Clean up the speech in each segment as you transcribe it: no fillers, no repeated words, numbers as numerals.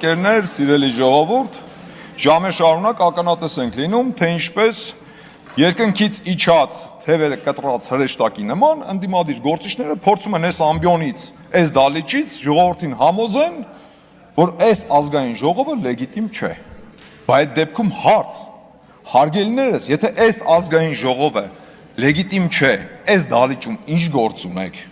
Կերներ, սիրելի ժողովուրդ, ժամեր շարունակ ականատես ենք լինում, թե ինչպես երկնքից իջած թևերը կտրած հրեշտակի նման ընդդիմադիր գործիչները փորձում են այս ամբիոնից, այս դալիճից ժողովրդին համոզեն, որ այս ազգային ժողովը լեգիտիմ չէ։ Բայց այդ դեպքում հարց, հարգելիներս, եթե այս ազգային ժողովը լեգիտիմ չէ, այս դալիճում ինչ գործ ունեք։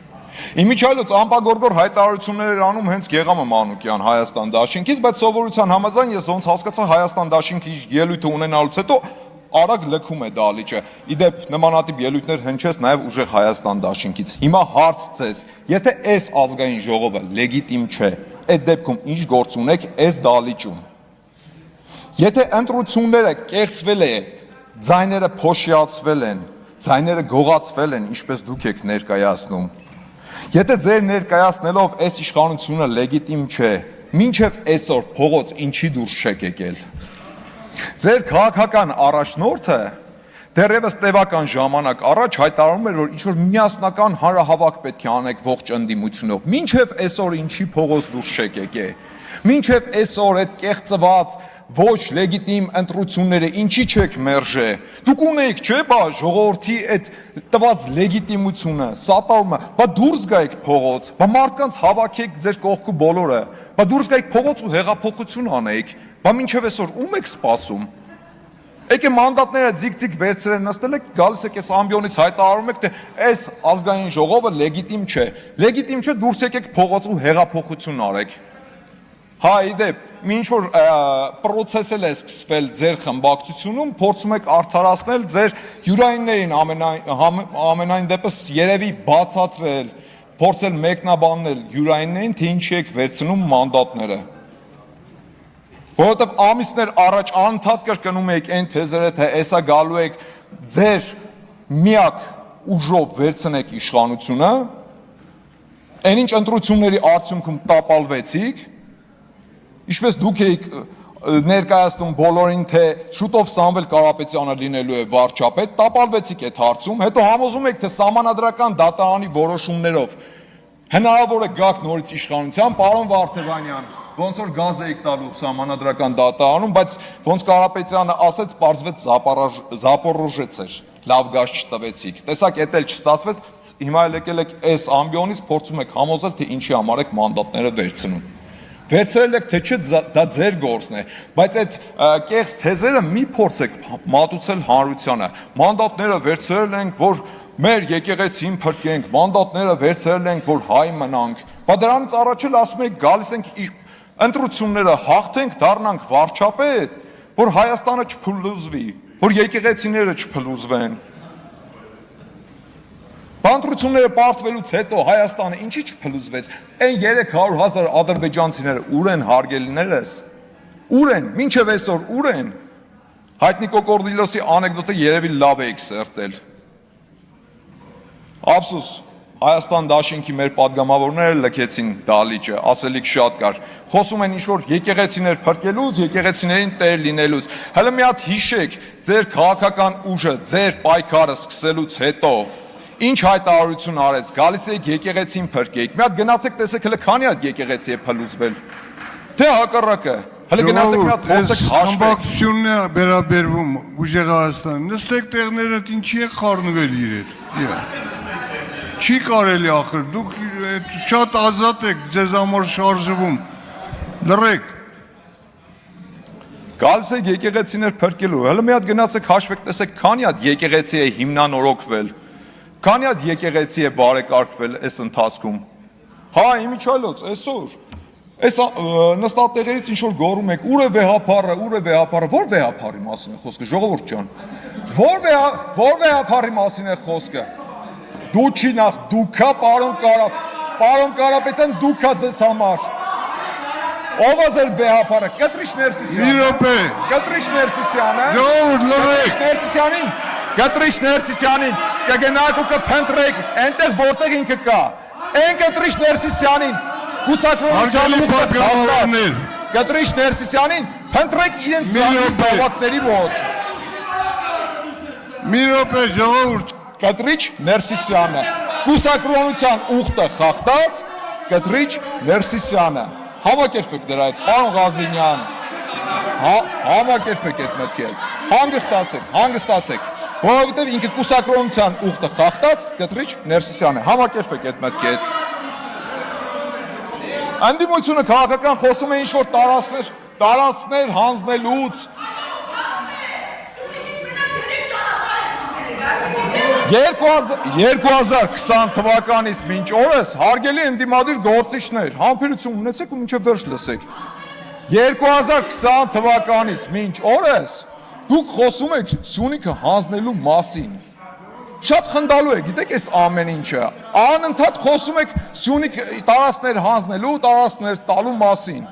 Իմիջիայլոց ամպագորգոր հայտարարություններ էր անում հենց Գեղամը Մանուկյան Հայաստան դաշինքից, բայց սովորության համաձայն ես ոնց հասկացա Հայաստան դաշինքի ելույթը ունենալուց հետո արագ լքում է դալիճը։ Իդեպ նմանատիպ ելույթներ հնչեց նաև ուժեղ Հայաստան դաշինքից։ Հիմա հարց ձեզ, եթե այս ազգային ժողովը լեգիտիմ չէ, այդ դեպքում ինչ գործ ունեք այս դալիճում։ Եթե ընտրությունները կեղծվել է, ձայները փոշիացվել են, ձայները գողացվել են, ինչպես դուք եք ներկայացնում, եթե ձեր ներկայացնելով այս իշխանությունը լեգիտիմ չէ, մինչև այսօր փողոց ինչի դուրս չեք եկել։ Ձեր քաղաքական առաջնորդը դեռևս տևական ժամանակ առաջ հայտարարում էր, որ ինչ-որ միասնական հանրահավաք պետք է անեք ողջ ընդդիմությունով, մինչև այսօր ինչի փողոց դուրս չեք եկել, մինչև այսօր այդ կեղծված ոչ լեգիտիմ ընտրությունները ինչի չեք մերժե։ Դուք ունեիք, չէ՞, բա ժողովրդի այդ տված լեգիտիմությունը, սատարումը, բա դուրս գայիք փողոց, բա մարդկանց հավաքեք ձեր կողքու բոլորը, բա դուրս գայիք փողոց ու հեղափոխություն անեիք, բա մինչև այսօր ում եք սպասում։ Եկե մանդատները ձիգ-ձիգ վերցրել նստել եք, գալիս եք այս ամբիոնից հայտարարում եք, թե այս ազգային ժողովը լեգիտիմ չէ։ Լեգիտիմ չէ, դուրս եկեք փողոց ու հեղափոխություն արեք։ Հա, իդեպ, ինչ որ պրոցես է սկսվել ձեր խմբակցությունում, փորձում եք արդարացնել ձեր յուրայիններին ամենայն դեպս երևի բացատրել, փորձել մեկնաբանել յուրայիններին, թե ինչի եք վերցնում մանդատները։ Որովհետև ամիսներ առաջ անընդհատ կրկնում եք այն թեզերը, թե էսա գալու եք ձեր միակ ուժով վերցնեք իշխանությունը, այն ինչ ընտրությունների արդյունքում տապալվեցիք, ինչպես դուք եք ներկայացնում բոլորին, թե շուտով Սամվել Կարապետյանը լինելու է վարչապետ, տապալվեցիք այդ հարցում, հետո համոզում եք, թե սահմանադրական դատարանի որոշումներով հնարավոր է գաք նորից իշխանության, պարոն Վարդևանյան, ոնց որ գազ եք տալու սահմանադրական դատարանում, բայց ոնց Կարապետյանը ասեց, պարզվեց Զապորոժեց էր, լավ գազ չտվեցիք։ Տեսակ, էդ էլ չստացվեց, հիմա եկել եք այս ամբիոնից, փորձում եք համոզել, թե ինչի համար եք մանդատները վերցնում։ Վերցրել եք, թե չէ, դա ձեր գործն է, բայց այդ կեղծ թեզերը մի փորձեք մատուցել հանրությանը։ Մանդատները վերցրել ենք, որ մեր եկեղեցին փրկենք, մանդատները վերցրել ենք, որ հայ մնանք։ Բա դրանից առաջ էլ ասում եք, գալիս ենք ընտրությունները հաղթենք, դառնանք վարչապետ, որ Հայաստանը չփլուզվի, որ եկեղեցիները չփլուզվեն։ Բանտրությունները պարտվելուց հետո Հայաստանը ինչի չփլուզվեց, այն 300,000 ադրբեջանցիները ուր են հարգելիներս, ուր են, մինչև այսօր ուր են, Հայտնի Կոկորդիլոսի անեկդոտը երևի լավ եք սերտել, ափսուս, Հայաստան դաշինքի մեր պատգամավորները լքեցին դալիճը, ասելիք շատ կար, խոսում են ինչ-որ եկեղեցիներ փրկելուց, եկեղեցիներին տեր լինելուց, հələ մի հատ հիշեք, ձեր քաղաքական ուժը, ձեր պայքարը սկսելուց հետո ինչ հայտարարություն արեց, գալիս եք եկեղեցին փրկեք, մի հատ գնացեք տեսեք հələ քանի հատ եկեղեցի է փլուզվել, թե հակառակը, հələ գնացեք մի հատ փորձեք հաշվեք։ Խմբակցությունն է վերաբերվում ուժեղ Հայաստան, նստեք տեղներդ ինչի եք խառնվել իրեր։ Չի կարելի ախր, դուք շատ ազատ եք ձեզ համար շարժվում, լռեք։ Գալիս եք եկեղեցիներ փրկելու, հələ մի հատ գնացեք հաշվեք տեսեք քանի հատ եկեղեցի է հիմնանորոգվել, քանի հատ եկեղեցի է բարեկարգվել այս ընթացքում։ Հա, իմիջիայլոց, այսօր, այս նստատեղերից ինչ որ գոռում եք, ուր է վեհապարը, որ վեհապարի մասին է խոսքը, ժողովուրդ ջան, որ վեհապարի մասին է խոսքը, դու չի նախ, դուքա պարոն Կարապետյան, դուքա ձեզ համար, ով է ձեր վեհապարը, Կտրիչ Ներսիսյանը, Կտրիչ Ներսիսյանին, կգնաք ու կփնտրեք, այնտեղ որտեղ ինքը կա, այն Կտրիչ Ներսիսյանին, հուսակրոնության ուղղը Կտրիչ Ներսիսյանին, փնտրեք իրենց զավակների մոտ։ Մի րոպե, ժողովուրդ, Կտրիչ Ներսիսյանը, հուսակրոնության ուղղը խախտած Կտրիչ Ներսիսյանը, Համակերպեք դրա հետ, պարոն Ղազինյան, համակերպեք այդ մտքի հետ, հանգստացեք, որովհետև ինքը կուսակրոնության ուխտը խախտած Կտրիչ Ներսիսյան է, համակերպեք այդ մտքի հետ։ Անդիմությունը քաղաքական խոսում է ինչ-որ տարածքներ հանձնելուց, 2020 թվականից մինչ օրս հարգելի ընդդիմադիր գործիչներ, համբերություն ունեցեք ու մինչև վերջ լսեք։ 2020 թվականից մինչ օրս դուք խոսում եք Սյունիքը հանձնելու մասին։ Շատ խնդալու է, գիտեք այս ամեն ինչը։ Անընդհատ խոսում եք Սյունիք տարածքներ հանձնելու, տարածքներ տալու մասին։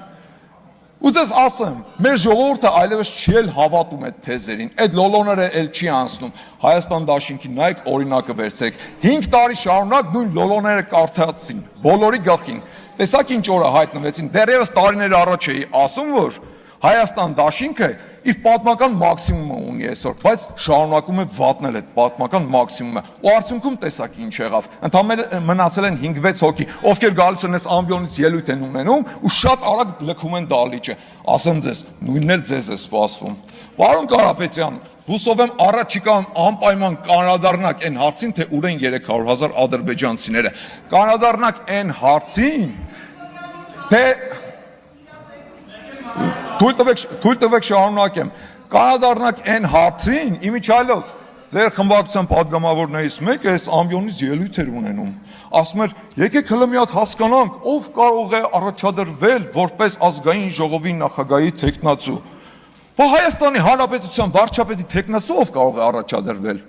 Ու ձեզ ասեմ, մեր ժողովուրդը այլևս չի էլ հավատում այդ թեզերին, այդ լոլոները էլ չի անցնում։ Հայաստան դաշինքի նայեք օրինակը վերցրեք, 5 տարի շարունակ նույն լոլոները կարդացին, բոլորի գլխին։ Տեսակ ինչ օրը հայտնվեցին, դեռևս տարիներ առաջ էի ասում, որ Հայաստան դաշինքը իր պատմական մաքսիմումը ունի այսօր, բայց շարունակում է վատնել այդ պատմական մաքսիմումը։ Ու արդյունքում տեսակ ինչ եղավ։ Ընդամենը մնացել են 5-6 հոգի, ովքեր գալիս են այս ամբիոնից ելույթ են ունենում ու շատ արագ լքում են դալիճը։ Ասեմ ձեզ, նույնն էլ ձեզ է սպասվում։ Պարոն Կարապետյան, հուսով եմ առաջիկայում անպայման կանադառնաք այն հարցին, թե ուր են 300,000 ադրբեջանցիները։ Կանադառնաք այն հարցին, թե Թույլ տվեք շարունակեմ, կանադառնաք այն հարցին, իմիջիայլոց ձեր խմբակցության պատգամավորներից մեկը այս ամբիոնից ելույթ էր ունենում, ասում էր, եկեք հլը մի հատ հասկանանք, ով կարող է առաջադրվել որպես ազգային ժողովի նախագահի թեկնածու։ Բա Հայաստանի Հանրապետության վարչապետի թեկնածու ով կարող է առաջադրվել։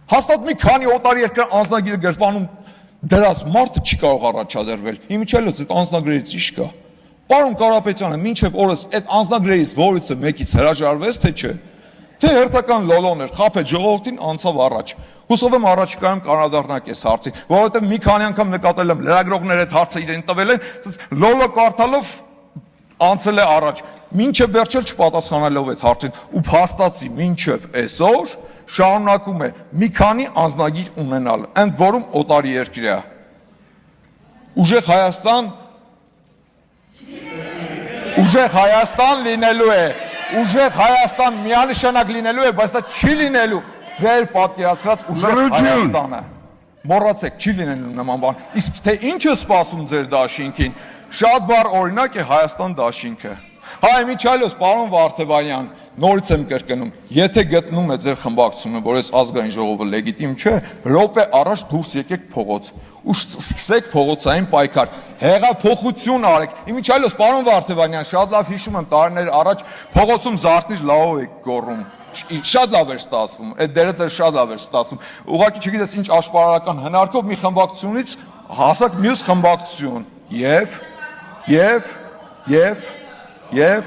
Հաստատ մի քանի օտար երկրի անձնագիրը գրպանում դրած մարդը չի կարող առաջադրվել։ Իմիջիայլոց այդ անձնագրերից ի՞նչ կա։ Պարոն Կարապետյանը, մինչև օրս այդ անձնագրերից որից մեկից հրաժարվեց, թե չէ, թե հերթական լոլոն էր, խաբեց ժողովրդին, անցավ առաջ։ Հուսով եմ առաջիկայում կանադառնաք այս հարցին, որովհետև մի քանի անգամ նկատել եմ լրագրողները այդ հարցը իրեն տվել են, լոլո կարդալով անցել է առաջ, մինչև վերջել չպատասխանելով այդ հարցին, ու փաստացի մինչև այսօր շարունակում է մի քանի անձնագիր ունենալ, ընդ որում օտարի երկրյա։ Ուժեղ Հայաստան լինելու է, ուժեղ Հայաստան միանշանակ լինելու է, բայց դա չի լինելու ձեր պատկերացրած ուժեղ Հայաստանը։ Մոռացեք, չի լինելու նման բան։ Իսկ թե ինչ է սպասում ձեր դաշինքին, շատ վառ օրինակ է Հայաստան դաշինքը։ Հայ Միչայլոս, պարոն Վարդևանյան, նորից եմ կրկնում, եթե գտնում է ձեր խմբակցությունը, որ այս ազգային ժողովը լեգիտիմ չէ, րոպե առաջ դուրս եկեք փողոց ու սկսեք փողոցային պայքար, հեղափոխություն արեք։ Միչայլոս, պարոն Վարդևանյան, շատ լավ հիշում եմ տարիներ առաջ փողոցում զարթնիր լավով եք գոռում։ Շատ լավ էր ստացվում, այդ դերը ձեր շատ լավ էր ստացվում։ Ուղղակի չգիտես ինչ աշպարարական հնարքով մի խմբակցությունից հասակ մյուս խմբակցություն Եվ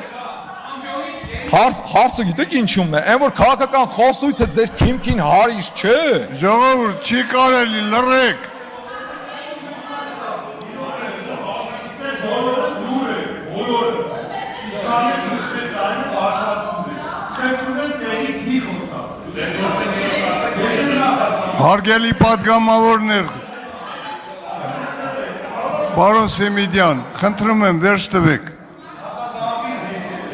հարցը գիտեք ինչում է, այն որ քաղաքական խոսույթը ձեր քիմքին հարիշ չէ։ Ժողովուրդ չի կարելի լռեք։ Հարգելի պատգամավորներ, պարոն Սեմիդյան, խնդրում եմ վերջ տվեք։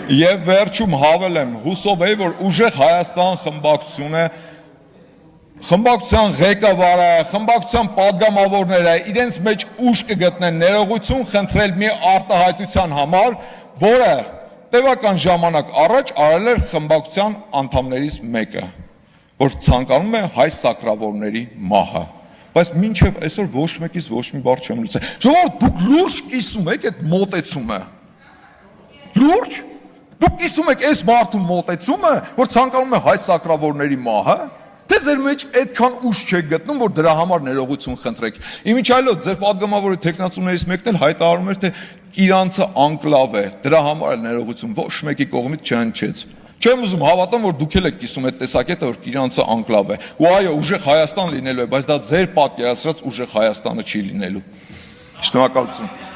Եվ վերջում հավելեմ, հուսով է, որ ուժեղ Հայաստան խմբակցության ղեկավարը, խմբակցության պատգամավորները իրենց մեջ ուժ կգտնեն ներողություն խնդրել մի արտահայտության համար, որը տևական ժամանակ առաջ արել էր խմբակցության անդամներից մեկը, որ ցանկանում է հայ սակրավորների մահը։ Բայց մինչև այսօր ոչ մեկից ոչ մի բառ չեմ լսել։ Ժողովուրդ, դուք լուրջ կիսում եք այդ մոտեցումը։ Լուրջ։ Դուք կիսում եք այս մարդու մոտեցումը, որ ցանկանում է հայ սակրավորների մահը, թե ձեր մեջ այդքան ուժ չեք գտնում, որ դրա համար ներողություն խնդրեք։ Իմիջիայլոց ձեր պատգամավորի թեկնածուներից մեկն էլ հայտարարում էր, թե իրանցը անկլավ է, դրա համար էլ ներողություն ոչ մեկի կողմից չհնչեց։ Չեմ ուզում հավատամ, որ դուք էլ եք կիսում այդ տեսակետը, որ իրանցը անկլավ է։ Ու այո, ուժեղ Հայաստան լինելու է, բայց դա ձեր պատկերացրած ուժեղ Հայաստանը չի լինելու։ Շնորհակալություն։